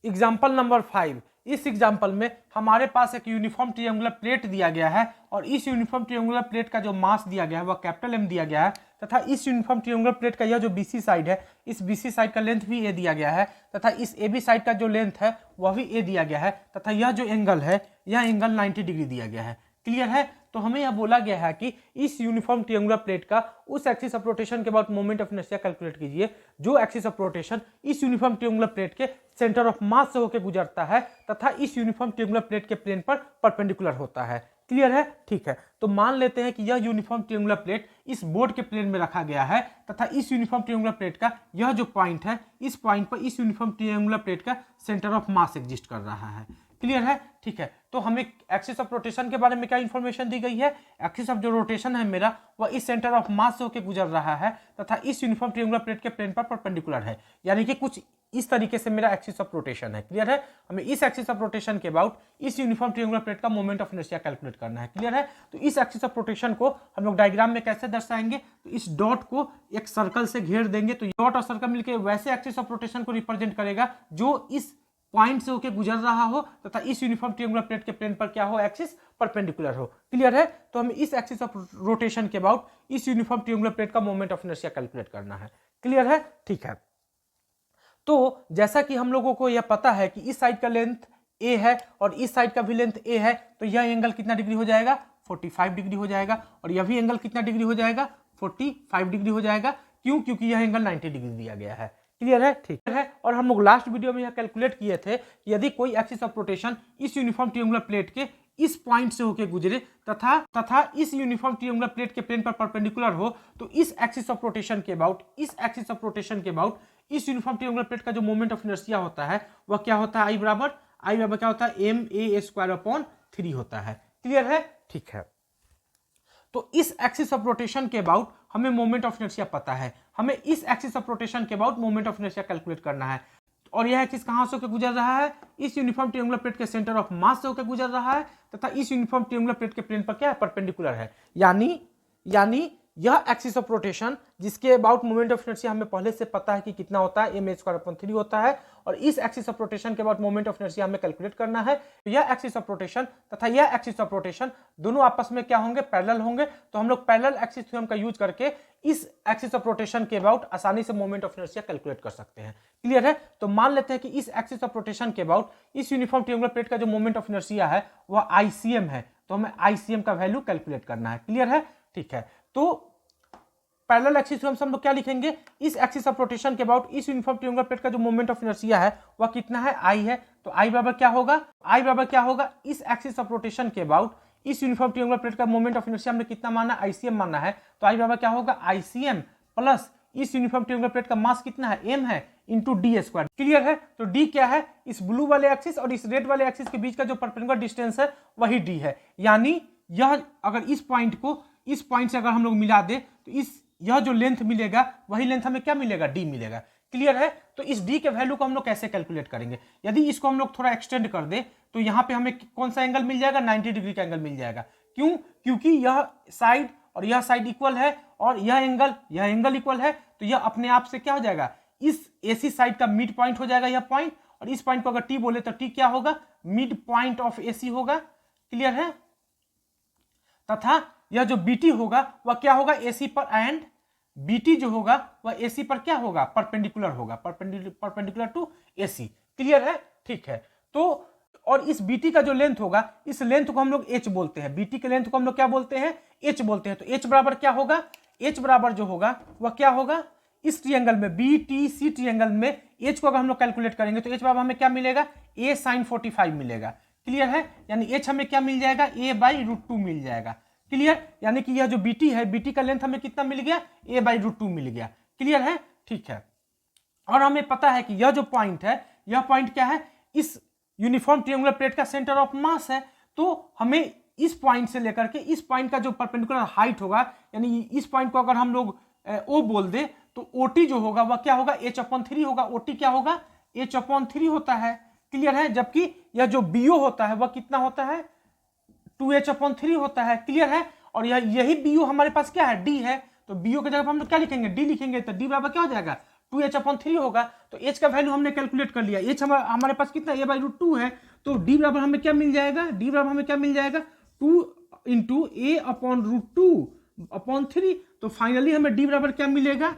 Example number 5। इस example में हमारे पास एक यूनिफॉर्म ट्रायंगुलर प्लेट दिया गया है और इस यूनिफॉर्म ट्रायंगुलर प्लेट का जो मास दिया गया है वह कैपिटल एम दिया गया है तथा इस यूनिफॉर्म ट्रायंगुलर प्लेट का यह जो बीसी साइड है इस बीसी साइड का लेंथ भी ए दिया गया है तथा इस एबी साइड का जो लेंथ है वह भी ए दिया गया है तथा यह जो एंगल है यह एंगल 90 डिग्री दिया गया है। क्लियर है। तो हमें यह बोला गया है कि इस यूनिफॉर्म ट्रायंगुलर प्लेट का उस एक्सिस ऑफ रोटेशन के बाद मोमेंट ऑफ इनर्शिया कैलकुलेट कीजिए जो एक्सिस ऑफ रोटेशन इस यूनिफॉर्म ट्रायंगुलर प्लेट के सेंटर ऑफ मास से होकर गुजरता है तथा इस यूनिफॉर्म ट्रायंगुलर प्लेट के प्लेन पर परपेंडिकुलर होता है। क्लियर है। ठीक है। तो मान लेते हैं कि यह यूनिफॉर्म ट्रायंगुलर प्लेट इस बोर्ड के प्लेन में रखा गया है तथा इस यूनिफॉर्म ट्रायंगुलर प्लेट का यह जो पॉइंट है इस पॉइंट पर इस यूनिफॉर्म ट्रायंगुलर प्लेट का सेंटर ऑफ मास एग्जिस्ट कर रहा है। क्लियर है। ठीक है। तो हमें एक्सिस ऑफ रोटेशन के बारे में क्या इंफॉर्मेशन दी गई है, एक्सिस ऑफ जो रोटेशन है मेरा वह इस सेंटर ऑफ मास से होकर गुजर रहा है तथा इस यूनिफॉर्म ट्रायंगुलर प्लेट के प्लेन पर परपेंडिकुलर है, यानी कि कुछ इस तरीके से मेरा एक्सिस ऑफ रोटेशन है। क्लियर है। हमें इस एक्सिस ऑफ रोटेशन के अबाउट इस यूनिफॉर्म ट्रायंगुलर प्लेट का मोमेंट ऑफ इनर्शिया कैलकुलेट करना है। क्लियर है। तो इस एक्सिस ऑफ रोटेशन को हम लोग डायग्राम में कैसे दर्शाएंगे, तो इस डॉट को एक सर्कल से घेर देंगे तो डॉट और सर्कल मिलकर वैसे एक्सिस ऑफ रोटेशन को रिप्रेजेंट करेगा जो इस पॉइंट से होकर गुजर रहा हो तथा इस यूनिफॉर्म ट्रायंगुलर प्लेट के प्लेन पर क्या हो, एक्सिस परपेंडिकुलर हो। क्लियर है। तो हमें इस एक्सिस ऑफ रोटेशन के अबाउट इस यूनिफॉर्म ट्रायंगुलर प्लेट का मोमेंट ऑफ इनर्शिया कैलकुलेट करना है। क्लियर है। ठीक है। तो जैसा कि हम लोगों को यह पता है कि इस साइड का लेंथ ए है और इस साइड का भी लेंथ ए है तो यह एंगल कितना डिग्री हो जाएगा, 45 डिग्री हो जाएगा और यह भी एंगल कितना डिग्री हो जाएगा, 45 डिग्री हो जाएगा। क्यों? क्योंकि यह एंगल 90 डिग्री दिया गया है। क्लियर है। ठीक है। और हम लोग लास्ट वीडियो में यह कैलकुलेट किए थे कि यदि कोई एक्सिस ऑफ रोटेशन इस यूनिफॉर्म ट्रायंगुलर प्लेट के इस पॉइंट से होकर गुजरे तथा इस यूनिफॉर्म ट्रायंगुलर प्लेट के प्लेन पर परपेंडिकुलर हो तो इस एक्सिस ऑफ रोटेशन के अबाउट इस यूनिफॉर्म ट्रायंगुलर प्लेट का जो मोमेंट ऑफ इनर्शिया होता है वह क्या होता है, आई बराबर क्या होता है, ma² होता है। क्लियर है। ठीक है। तो इस एक्सिस ऑफ रोटेशन के अबाउट हमें मोमेंट ऑफ इनर्शिया पता है, हमें इस एक्सिस ऑफ रोटेशन के about moment of inertia calculate करना है और यह एक्सिस कहां से होकर गुजर रहा है, इस यूनिफॉर्म ट्रायंगुलर प्लेट के सेंटर ऑफ मास से होकर गुजर रहा है तथा इस यूनिफॉर्म ट्रायंगुलर प्लेट के प्लेन पर क्या है, परपेंडिकुलर है। यानी यह एक्सिस ऑफ रोटेशन जिसके अबाउट मोमेंट ऑफ इनर्शिया हमें पहले से पता है कि कितना होता है, ma² होता है और इस एक्सिस ऑफ रोटेशन के अबाउट मोमेंट ऑफ इनर्शिया हमें कैलकुलेट करना है। यह एक्सिस ऑफ रोटेशन तथा यह एक्सिस ऑफ रोटेशन दोनों आपस में क्या होंगे, पैरेलल होंगे। तो हम लोग पैरेलल एक्सिस थ्योरम का यूज करके इस एक्सिस ऑफ रोटेशन के अबाउट आसानी से मोमेंट ऑफ इनर्शिया कैलकुलेट कर सकते हैं। क्लियर है। तो मान लेते हैं कि इस एक्सिस ऑफ रोटेशन के अबाउट इस यूनिफॉर्म ट्रायंगुलर प्लेट का जो मोमेंट ऑफ इनर्शिया है वह ICM है, तो हमें ICM का वैल्यू कैलकुलेट करना है। क्लियर है। ठीक है। तो पैरेलल एक्सिस थ्योरम से हम लोग क्या लिखेंगे, इस एक्सिस ऑफ रोटेशन के अबाउट इस यूनिफॉर्म ट्रायंगुलर प्लेट का जो मोमेंट ऑफ इनर्शिया है वह कितना है, I है। तो I बराबर क्या होगा, इस एक्सिस ऑफ रोटेशन के अबाउट इस यूनिफॉर्म ट्रायंगुलर प्लेट का मोमेंट ऑफ इनर्शिया हमने कितना माना, ICM माना है। तो I बराबर क्या होगा, ICM प्लस इस यूनिफॉर्म ट्रायंगुलर प्लेट का मास कितना है, m है, इंटू d²। क्लियर है। तो d क्या है, इस ब्लू वाले एक्सिस और इस रेड वाले एक्सिस के बीच का जो परपेंडिकुलर डिस्टेंस है वही d है। यानी यह अगर इस पॉइंट को इस पॉइंट से अगर हम लोग मिला दे तो यह जो लेंथ मिलेगा वही लेंथ हमें क्या मिलेगा, d मिलेगा। क्लियर है। तो इस d के वैल्यू को हम लोग कैसे कैलकुलेट करेंगे, यदि इसको हम लोग थोड़ा एक्सटेंड कर दे तो यहां पे हमें कौन सा एंगल मिल जाएगा, 90 डिग्री का एंगल मिल जाएगा। क्यों? क्योंकि यह साइड और यह साइड इक्वल है और यह एंगल इक्वल है तो यह अपने आप से क्या हो जाएगा, इस AC साइड का मिड पॉइंट हो जाएगा यह पॉइंट, और इस पॉइंट को अगर T बोले तो T क्या होगा, मिड पॉइंट ऑफ AC होगा। क्लियर है। तथा यह जो BT होगा वह क्या होगा, AC पर, एंड BT जो होगा वह AC पर क्या होगा, परपेंडिकुलर होगा, परपेंडिकुलर टू AC। क्लियर है। ठीक है। तो और इस BT का जो लेंथ होगा इस लेंथ को हम लोग H बोलते हैं, BT के लेंथ को हम लोग क्या बोलते हैं, H बोलते हैं। तो H बराबर क्या होगा, H बराबर जो होगा वह क्या होगा, इस ट्रायंगल में BTC ट्रायंगल में H को अगर हम लोग कैलकुलेट करेंगे तो H बराबर हमें क्या मिलेगा, A sin 45 मिलेगा। क्लियर है। यानी H हमें क्या मिल जाएगा, A/√2 मिल जाएगा। क्लियर। यानी कि यह जो BT है, BT का लेंथ हमें कितना मिल गया, A/√2 मिल गया। क्लियर है। ठीक है। और हमें पता है कि यह जो पॉइंट है, यह पॉइंट क्या है, इस यूनिफॉर्म ट्रायंगुलर प्लेट का सेंटर ऑफ मास है। तो हमें इस पॉइंट से लेकर के इस पॉइंट का जो परपेंडिकुलर हाइट होगा, यानी इस पॉइंट को अगर हम लोग O बोल दे तो OT जो होगा वह क्या होगा, H/3 होगा। OT क्या होगा, H/3 होता है। क्लियर है। जबकि यह जो BO होता है वह कितना होता है, 2H/3 होता है। क्लियर है। और यही BO हमारे पास क्या है, D है। तो BO की जगह पर हम लोग क्या लिखेंगे, D लिखेंगे। तो D बराबर क्या हो जाएगा, 2h/3 होगा। तो h का वैल्यू हमने कैलकुलेट कर लिया, h हमारे पास कितना a/√2 है, तो d बराबर हमें क्या मिल जाएगा, d बराबर हमें क्या मिल जाएगा 2 × a/√2/3। तो फाइनली हमें d बराबर क्या मिलेगा,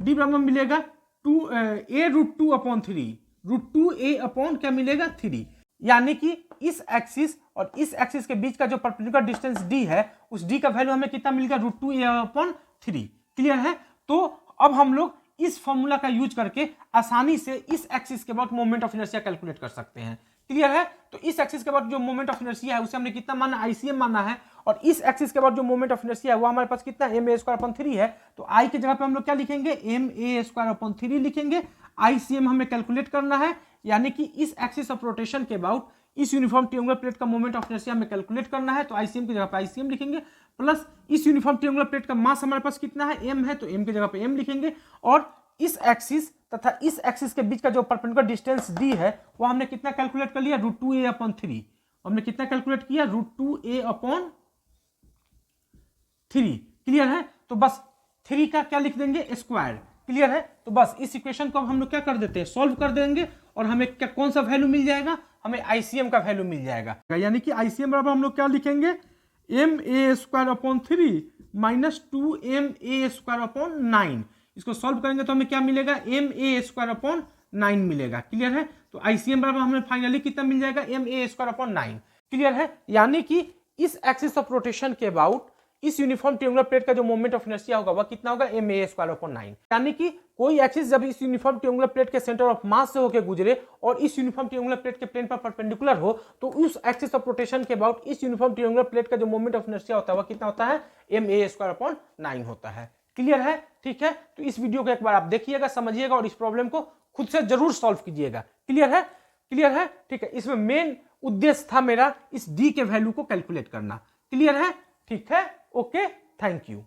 d बराबर मिलेगा 2a√2/3, √2a क्या मिलेगा 3। यानी कि इस एक्सिस और इस एक्सिस के बीच का जो परपेंडिकुलर डिस्टेंस d है, उस d का वैल्यू हमें कितना मिल गया √2a/3। क्लियर है। तो अब हम लोग इस फॉर्मूला का यूज करके आसानी से इस एक्सिस के बाद मोमेंट ऑफ इनर्शिया कैलकुलेट कर सकते हैं। क्लियर है। तो इस एक्सिस के बाद जो मोमेंट ऑफ इनर्शिया है उसे हमने कितना माना, ICM माना है, और इस एक्सिस के बाद जो मोमेंट ऑफ इनर्शिया है वो हमारे पास कितना ma²/3 है। तो I की जगह पे हम लोग क्या लिखेंगे, ma²/3 लिखेंगे। ICM हमें कैलकुलेट करना है, यानी कि इस एक्सिस ऑफ रोटेशन के अबाउट इस यूनिफॉर्म ट्रायंगुलर प्लेट का मोमेंट ऑफ इनर्शिया हमें कैलकुलेट करना है। तो ICM की जगह पे ICM लिखेंगे, प्लस इस यूनिफॉर्म ट्रायंगुलर प्लेट का मास हमारे पास कितना है, m है, तो m की जगह पे m लिखेंगे। और इस एक्सिस तथा इस एक्सिस के बीच का जो परपेंडिकुलर डिस्टेंस d है वो हमने कितना कैलकुलेट कर लिया, √2a/3। हमने कितना कैलकुलेट किया, √2a/3। क्लियर है। तो बस 3 का क्या लिख देंगे, स्क्वायर। क्लियर है। तो बस इस इक्वेशन को हम लोग क्या कर देते हैं, सॉल्व कर देंगे, और हमें क्या कौन सा वैल्यू मिल जाएगा, हमें ICM का वैल्यू मिल जाएगा। यानी कि ICM बराबर हम लोग क्या लिखेंगे, ma²/3 माइनस 2ma²/9। इसको सॉल्व करेंगे तो हमें क्या मिलेगा, ma²/9 मिलेगा। क्लियर है। तो ICM बराबर हमें फाइनली कितना मिल जाएगा, ma²/9। क्लियर है। यानी कि इस एक्सिस ऑफ रोटेशन के अबाउट इस यूनिफॉर्म ट्रायंगुलर प्लेट का जो मोमेंट ऑफ इनर्शिया होगा वह कितना होगा, ma²/9। यानी कि कोई एक्सिस जब इस यूनिफॉर्म ट्रायंगुलर प्लेट के सेंटर ऑफ मास से होकर गुजरे और इस यूनिफॉर्म ट्रायंगुलर प्लेट के प्लेन पर परपेंडिकुलर हो, तो उस एक्सिस ऑफ रोटेशन के अबाउट इस यूनिफॉर्म ट्रायंगुलर प्लेट का जो मोमेंट ऑफ इनर्शिया होता है वह कितना होता है, ma²/9 होता है। क्लियर है। ठीक है। तो इस वीडियो को एक बार आप देखिएगा, समझिएगा, और इस प्रॉब्लम को खुद से जरूर सॉल्व कीजिएगा। क्लियर है। क्लियर है। ठीक है। इसमें मेन उद्देश्य था मेरा इस d के वैल्यू को कैलकुलेट करना। क्लियर है। ठीक है। Okay, thank you.